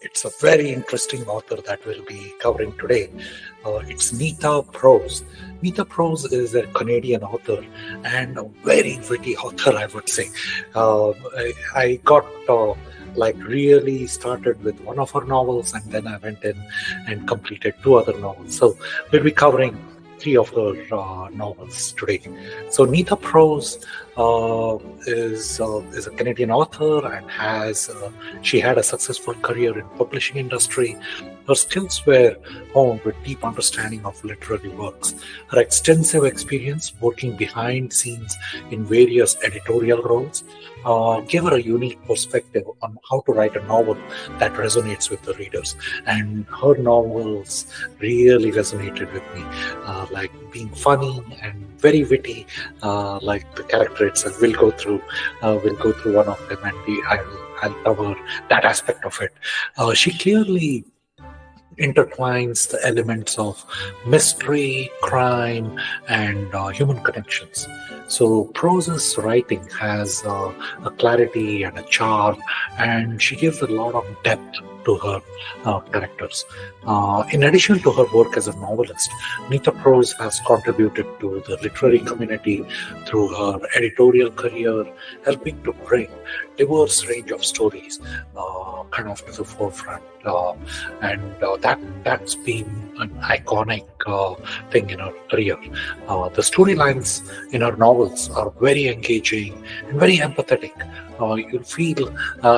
It's a very interesting author that we'll be covering today. It's Nita Prose. Nita Prose is a Canadian author and a very witty author, I would say. I got really started with one of her novels, and then I went in and completed two other novels. So we'll be covering three of her novels today. So Nita Prose is a Canadian author and she had a successful career in publishing industry. Her skills were honed with deep understanding of literary works. Her extensive experience working behind scenes in various editorial roles gave her a unique perspective on how to write a novel that resonates with the readers. And her novels really resonated with me, like being funny and very witty, like the character itself. We'll go through one of them, and I'll cover that aspect of it. She clearly intertwines the elements of mystery, crime, and human connections. So Prose's writing has a clarity and a charm, and she gives a lot of depth to her characters. In addition to her work as a novelist, Nita Prose has contributed to the literary community through her editorial career, helping to bring diverse range of stories kind of to the forefront. That's been an iconic thing in her career. The storylines in her novels are very engaging and very empathetic. You'll feel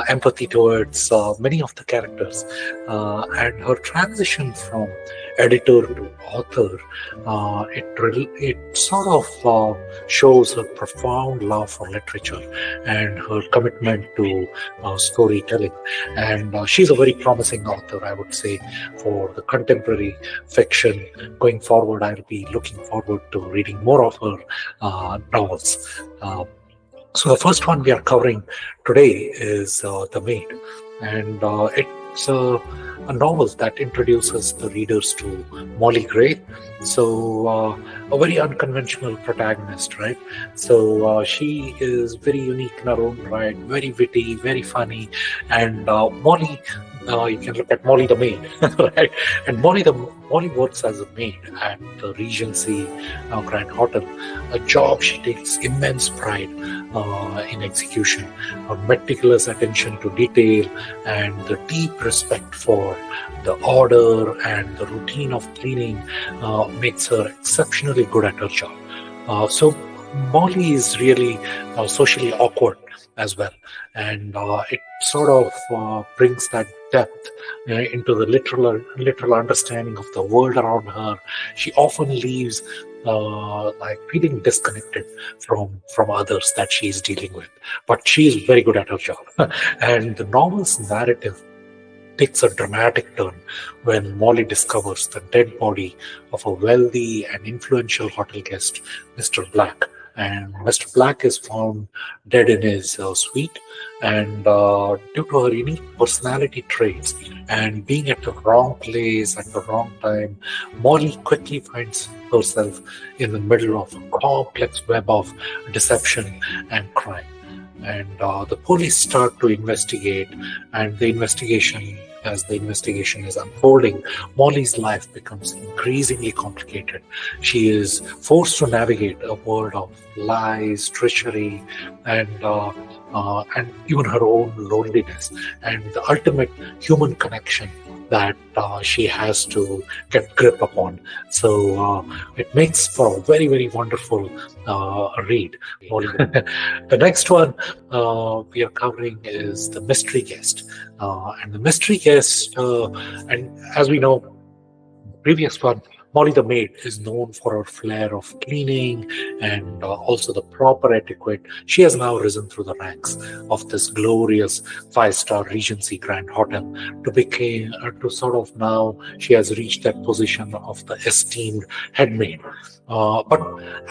empathy towards many of the characters, and her transition from editor to author, it sort of shows her profound love for literature and her commitment to storytelling. And she's a very promising author, I would say, for the contemporary fiction. Going forward, I'll be looking forward to reading more of her novels. So the first one we are covering today is The Maid, and it's a novel that introduces the readers to Molly Gray. So a very unconventional protagonist, right? So she is very unique in her own right, very witty, very funny, and Molly. You can look at Molly the maid, right? And Molly works as a maid at the Regency Grand Hotel, a job she takes immense pride in execution. Her meticulous attention to detail and the deep respect for the order and the routine of cleaning makes her exceptionally good at her job. So Molly is really socially awkward as well, and it sort of brings that depth into the literal understanding of the world around her. She often leaves feeling disconnected from others that she's dealing with, but she's very good at her job. And the novel's narrative takes a dramatic turn when Molly discovers the dead body of a wealthy and influential hotel guest, Mr. Black. And Mr. Black is found dead in his suite, and due to her unique personality traits and being at the wrong place at the wrong time, Molly quickly finds herself in the middle of a complex web of deception and crime. And the police start to investigate, and as the investigation is unfolding, Molly's life becomes increasingly complicated. She is forced to navigate a world of lies, treachery, and even her own loneliness, and the ultimate human connection that she has to get grip upon. So it makes for a very, very wonderful read. The next one we are covering is The Mystery Guest. And The Mystery Guest, and as we know, previous one, Molly the Maid is known for her flair of cleaning and also the proper etiquette. She has now risen through the ranks of this glorious 5-star Regency Grand Hotel to sort of now she has reached that position of the esteemed head maid. But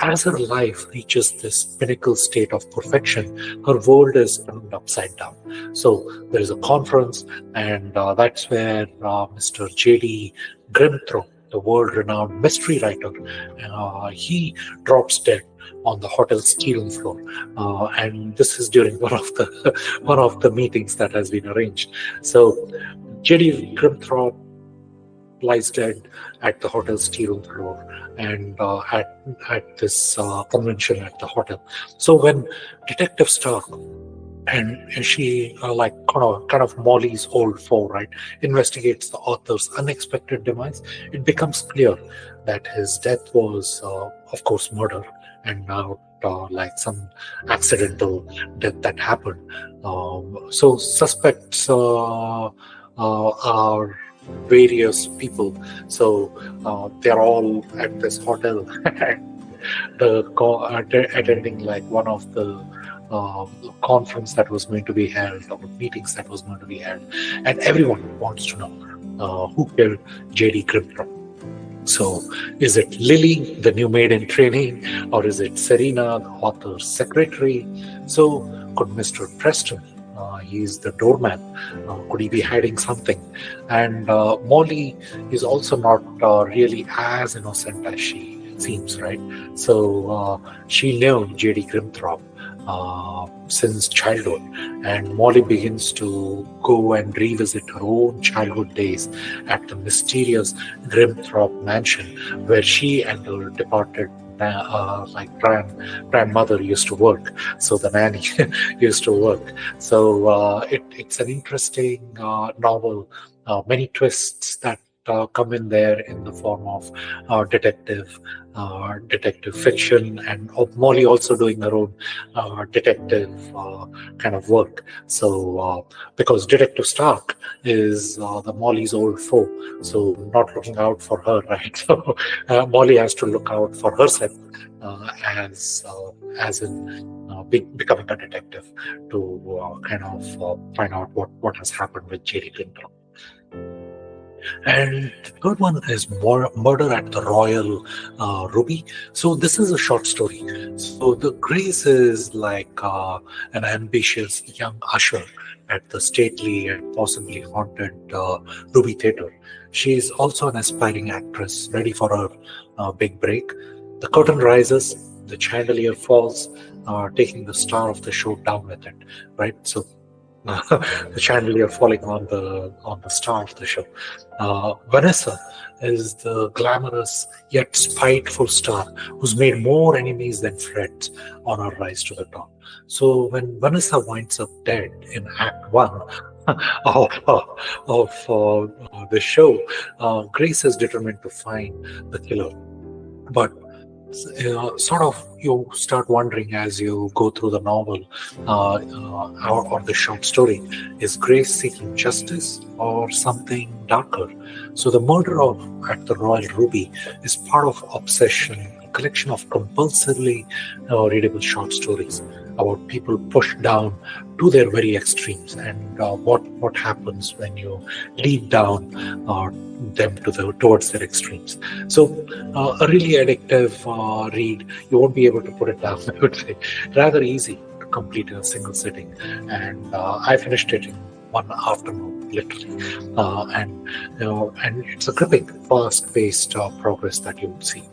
as her life reaches this pinnacle state of perfection, her world is turned upside down. So there is a conference, and that's where Mr. J.D. Grimthorpe, the world-renowned mystery writer, he drops dead on the hotel's steel floor, and this is during one of the meetings that has been arranged. So J.D. Grimthorpe lies dead at the hotel's tea room floor and at this convention at the hotel. So when Detective Stark and she like kind of Molly's old foe, right, investigates the author's unexpected demise, it becomes clear that his death was, of course, murder and not like some accidental death that happened. So suspects are various people. So they're all at this hotel, attending like one of the conference that was going to be held, or meetings that was going to be held, and everyone wants to know who killed J.D. Grimthorpe. So, is it Lily, the new maid in training, or is it Serena, the author's secretary? So, could Mr. Preston, he's the doorman, could he be hiding something? And Molly is also not really as innocent as she seems, right? So, she knew J.D. Grimthorpe since childhood, and Molly begins to go and revisit her own childhood days at the mysterious Grimthorpe mansion where she and her departed grandmother used to work. So the nanny used to work. So it's an interesting novel, many twists that come in there in the form of detective fiction, and Molly also doing her own detective kind of work. So because Detective Stark is the Molly's old foe, so not looking out for her, right? So Molly has to look out for herself as in becoming a detective to kind of find out what has happened with J.D. Grimthorpe. And the third one is Murder at the Royal Ruby. So this is a short story. So the Grace is like an ambitious young usher at the stately and possibly haunted Ruby Theatre. She is also an aspiring actress, ready for her big break. The curtain rises, the chandelier falls, taking the star of the show down with it, right? So the chandelier falling on the star of the show. Vanessa is the glamorous yet spiteful star who's made more enemies than friends on her rise to the top. So when Vanessa winds up dead in Act 1 of the show, Grace is determined to find the killer. But sort of you start wondering as you go through the novel or the short story, is Grace seeking justice or something darker? So the murder at the Royal Ruby is part of Obsession, a collection of compulsively readable short stories about people pushed down to their very extremes, and what happens when you lead down them towards their extremes. So a really addictive read. You won't be able to put it down, I would say. Rather easy to complete in a single sitting, and I finished it in one afternoon, literally. And it's a gripping, fast-paced progress that you will see.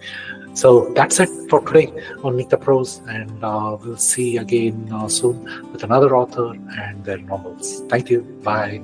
So that's it for today on Nita Prose, and we'll see again soon with another author and their novels. Thank you. Bye.